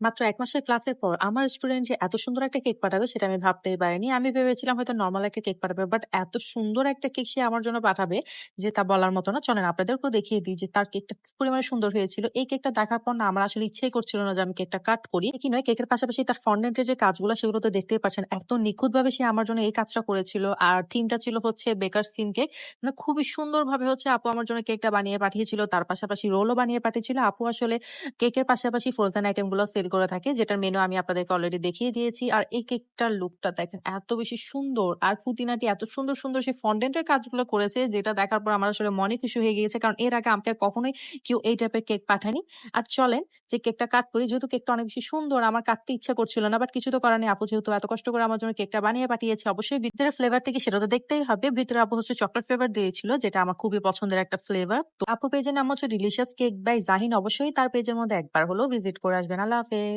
মাত্র ১ মাসের ক্লাসের পর আমার স্টুডেন্ট যে এত সুন্দর একটা কেক পাঠাবে সেটা আমি ভাবতেই পারিনি। আমি ভেবেছিলাম হয়তো নরমাল একটা কেক পাঠাবে। বাট এত সুন্দর একটা কেক সে আমার জন্য পাঠাবে যে তা বলার মতো না। চলেন আপনাদেরকেও দেখিয়ে দিই যে তার কেকটা কি পরিমাণে সুন্দর হয়েছিল। এই কেকটা দেখার পর না আমার আসলে ইচ্ছাই করছিল না যে আমি কেকটা কাট করি। কি নয় কেকের পাশাপাশি তার ফন্ডেন্ট এর যে কাজগুলো সেগুলো তো দেখতেই পাচ্ছেন। এত নিখুঁতভাবে সে আমার জন্য এই কাজটা করেছিল। আর থিমটা ছিল হচ্ছে বেকারস থিম কেক। মানে খুবই সুন্দরভাবে হচ্ছে আপু আমার জন্য কেকটা বানিয়ে পাঠিয়েছিল। তার পাশাপাশি রোলও বানিয়ে পাঠিয়েছিল। আপু আসলে কেকের পাশাপাশি ফ্রোজেন আইটেম গুলো সেল করে থাকে যেটার মেনু আমি আপনাদেরকে অলরেডি দেখিয়ে দিয়েছি। আর এই কেকটার লুকটা দেখেন এত বেশি সুন্দর আর খুঁটিনাটি এত সুন্দর সুন্দর সে ফন্ডেন্টের কাজগুলো করেছে যেটা দেখার পর আমার আসলে মনে খুশি হয়ে গিয়েছে কারণ এর আগে আমাকে কখনোই কেউ এই টাইপের কেক পাঠায়নি। আর চলেন যে কেকটা কাট করি যেহেতু কেকটা অনেক বেশি সুন্দর আমার কাটতে ইচ্ছা করছিল না বাট কিছু তো করার নেই আপু যেহেতু এত কষ্ট করে আমার জন্য কেকটা বানিয়ে পাঠিয়েছে অবশ্যই ভিতরে ফ্লেভারটা কি সেটা তো দেখতেই হবে। ভিতরে আপু হচ্ছে চকলেট ফ্লেভার দিয়েছিল যেটা আমার খুবই পছন্দের একটা ফ্লেভার। তো আপু পেজের নাম হচ্ছে ডিলিশিয়াস কেক বাই জাহিন, অবশ্যই তার পেজের মধ্যে একবার হলেও ভিজিট করে আসবেন। আল্লাহ হাফেজ।